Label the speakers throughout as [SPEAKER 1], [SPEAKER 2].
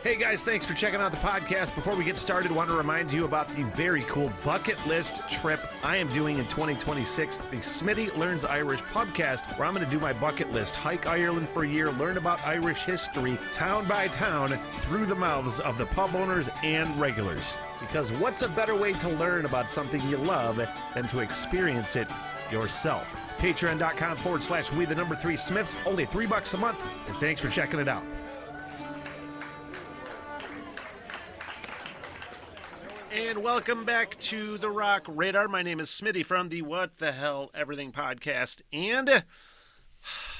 [SPEAKER 1] Hey guys, thanks for checking out the podcast. Before we get started, I want to remind you about the very cool bucket list trip I am doing in 2026, the Smitty Learns Irish podcast, where I'm going to do my bucket list, hike Ireland for a year, learn about Irish history, town by town, through the mouths of the pub owners and regulars. Because what's a better way to learn about something you love than to experience it yourself? Patreon.com/we3Smiths, only $3 a month, and thanks for checking it out. And welcome back to the Rock Radar. My name is Smitty from the What the Hell Everything podcast. And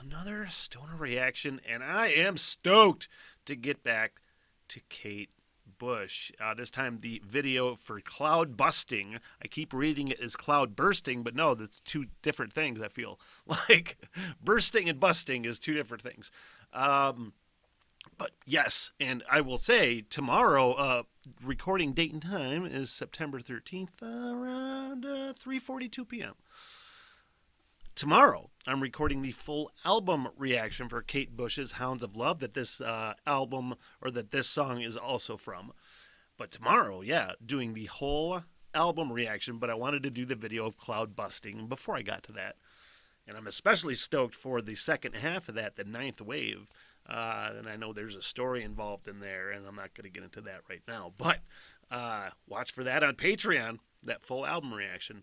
[SPEAKER 1] another stoner reaction. And I am stoked to get back to Kate Bush. This time the video for Cloudbusting. I keep reading it as cloud bursting, but no, that's two different things, I feel. Like bursting and busting is two different things. But yes, and I will say tomorrow, recording date and time is September 13th, around 3:42 p.m. Tomorrow, I'm recording the full album reaction for Kate Bush's Hounds of Love, that this album, or that this song is also from. But tomorrow, yeah, doing the whole album reaction, but I wanted to do the video of Cloudbusting before I got to that. And I'm especially stoked for the second half of that, the ninth wave. And I know there's a story involved in there, and I'm not going to get into that right now. But watch for that on Patreon, that full album reaction,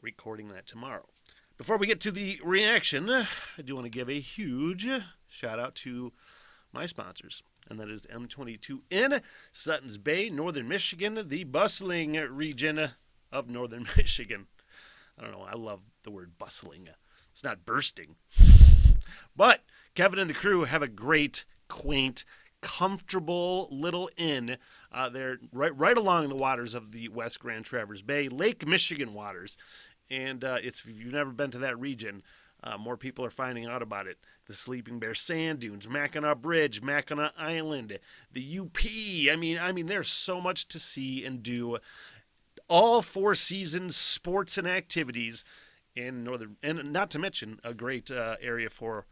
[SPEAKER 1] recording that tomorrow. Before we get to the reaction, I do want to give a huge shout-out to my sponsors, and that is M22 in Suttons Bay, Northern Michigan, the bustling region of Northern Michigan. I don't know, I love the word bustling. It's not bursting. But Kevin and the crew have a great, quaint, comfortable little inn. They're right along the waters of the West Grand Traverse Bay, Lake Michigan waters. And if you've never been to that region, more people are finding out about it. The Sleeping Bear Sand Dunes, Mackinac Bridge, Mackinac Island, the UP. I mean, there's so much to see and do. All 4 seasons, sports and activities in northern, and not to mention a great area for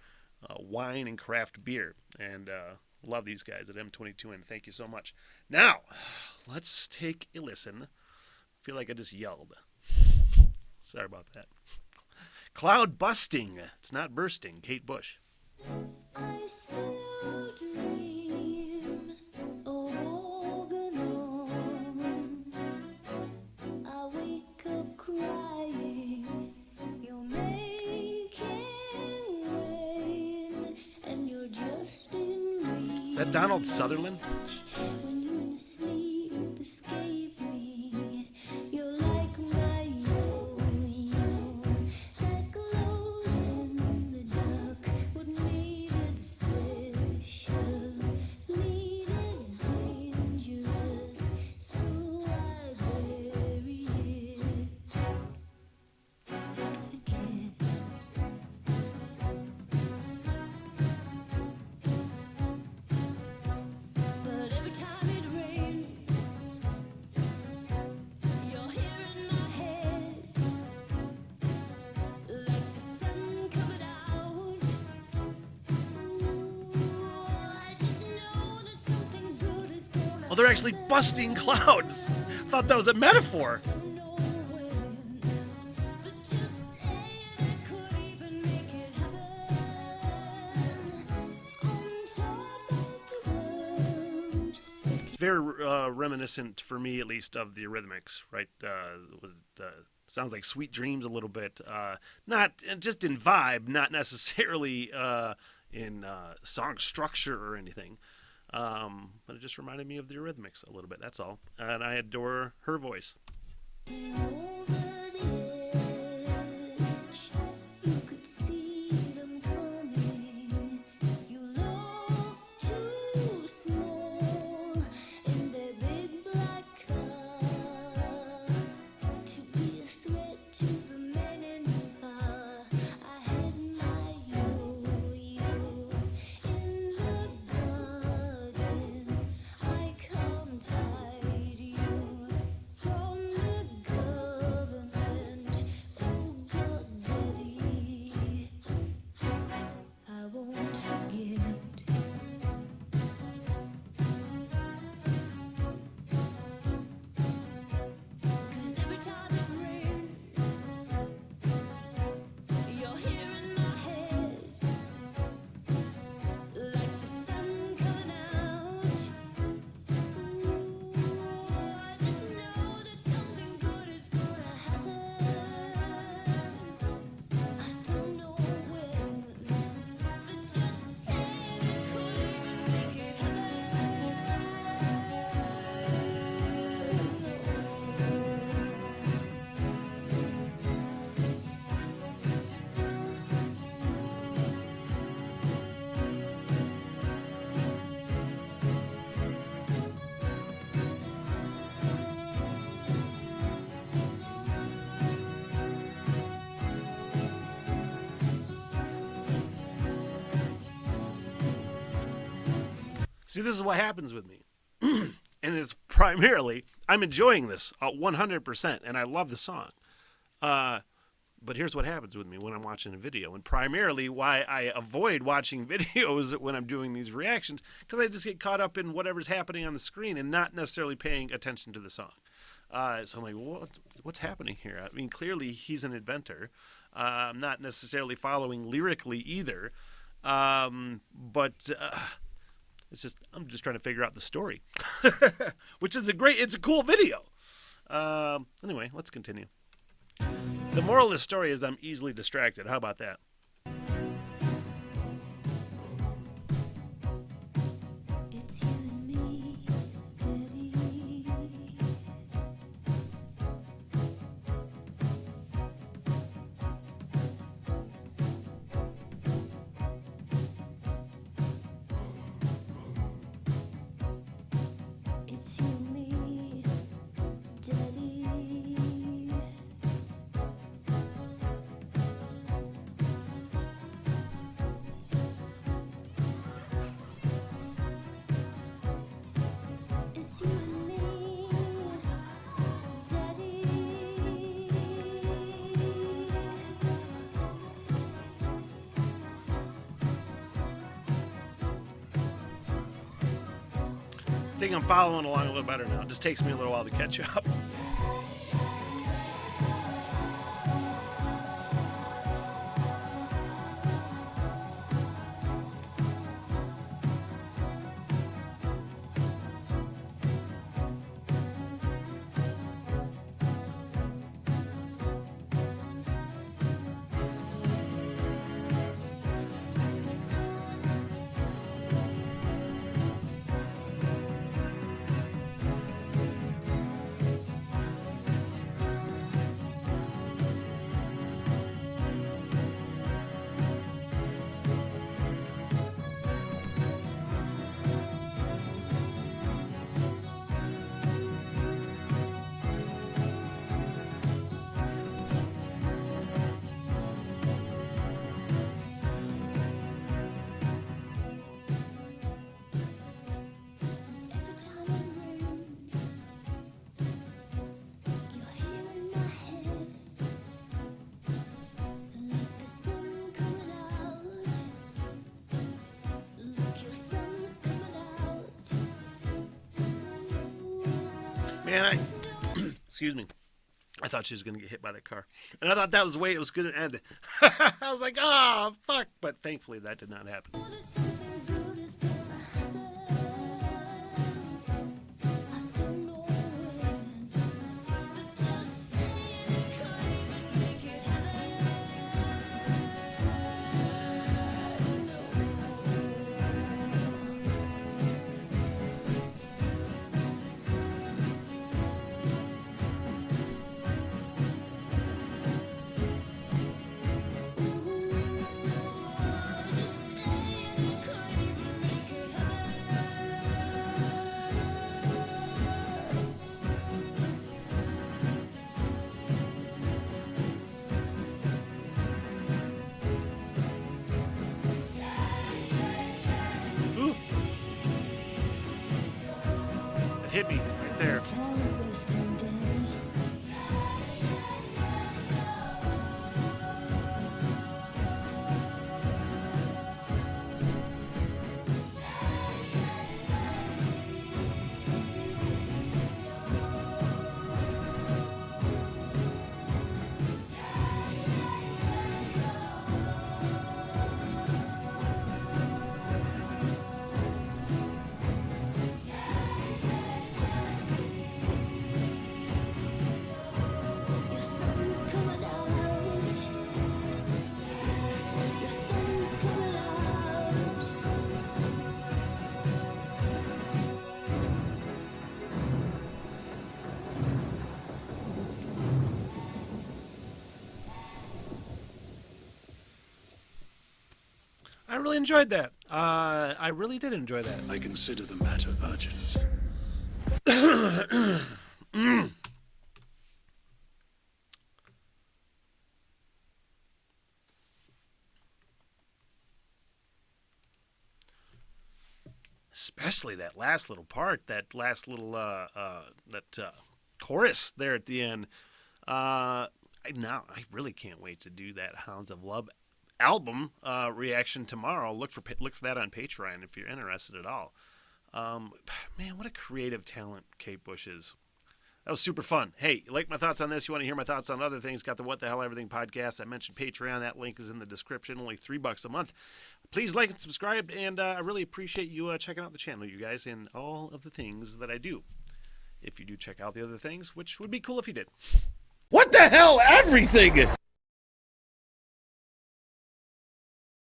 [SPEAKER 1] wine and craft beer. And love these guys at M22, and thank you so much. Now, let's take a listen. I feel like I just yelled. Sorry about that. Cloudbusting. It's not bursting. Kate Bush.
[SPEAKER 2] I still dream of Organon. I wake up crying. You're making rain, and you're just in reach.
[SPEAKER 1] Is that Donald Sutherland?
[SPEAKER 2] When you in sleep escape me, you're like my yo-yo, that glowed in the dark. What made it special, made it dangerous, so I bury it and forget. But every time it rains, you're here in my head, like the sun coming out. Ooh, I just know that something good is gonna
[SPEAKER 1] Oh, they're actually busting clouds. I thought that was a metaphor.
[SPEAKER 2] don't know when, but just saying I could even make it happen. On top of the world.
[SPEAKER 1] It's very reminiscent, for me at least, of the Eurythmics, right? Sounds like Sweet Dreams a little bit. Not just in vibe, not necessarily in song structure or anything. But it just reminded me of the Eurythmics a little bit, that's all. And I adore her voice.
[SPEAKER 2] Over the edge, you could see them coming. You look too small in their big black car to be a threat to the men in the bar. I had my yo-yo in the garden. I can't hide you from the government.
[SPEAKER 1] See, this is what happens with me. And it's primarily, I'm enjoying this 100%, and I love the song. But here's what happens with me when I'm watching a video, and primarily why I avoid watching videos when I'm doing these reactions, because I just get caught up in whatever's happening on the screen and not necessarily paying attention to the song. So I'm like, what's happening here? I mean, clearly he's an inventor. I'm not necessarily following lyrically either, but I'm just trying to figure out the story, which is it's a cool video. Anyway, let's continue. The moral of the story is I'm easily distracted. How about that?
[SPEAKER 2] It's you and me, Daddy. It's you and me, Daddy. It's you and me, Daddy.
[SPEAKER 1] I think I'm following along a little better now. It just takes me a little while to catch up.
[SPEAKER 2] Every time it rains, you're here in my head, like the sun coming out. Look, your sun's coming out.
[SPEAKER 1] Man, excuse me. I thought she was going to get hit by that car. And I thought that was the way it was going to end. I was like, oh, fuck. But thankfully, that did not happen.
[SPEAKER 2] Something good is gonna happen. I don't know when, but just saying it can't even make it happen. Just saying it can't even make it
[SPEAKER 1] Ooh. It hit me right there.
[SPEAKER 2] Cloudbusting, Daddy. Your sun's coming out. Your sun's coming out.
[SPEAKER 1] I really enjoyed that. I really did enjoy that.
[SPEAKER 3] I consider the matter urgent.
[SPEAKER 1] especially that last little part, that last little chorus there at the end. I really can't wait to do that Hounds of Love album reaction tomorrow. Look for that on Patreon if you're interested at all. Man, what a creative talent Kate Bush is. That was super fun. Hey, you like my thoughts on this? You want to hear my thoughts on other things? Got the What the Hell Everything podcast. I mentioned Patreon. That link is in the description. Only $3 a month. Please like and subscribe, and I really appreciate you checking out the channel, you guys, and all of the things that I do. If you do check out the other things, which would be cool if you did.
[SPEAKER 4] What the hell, everything?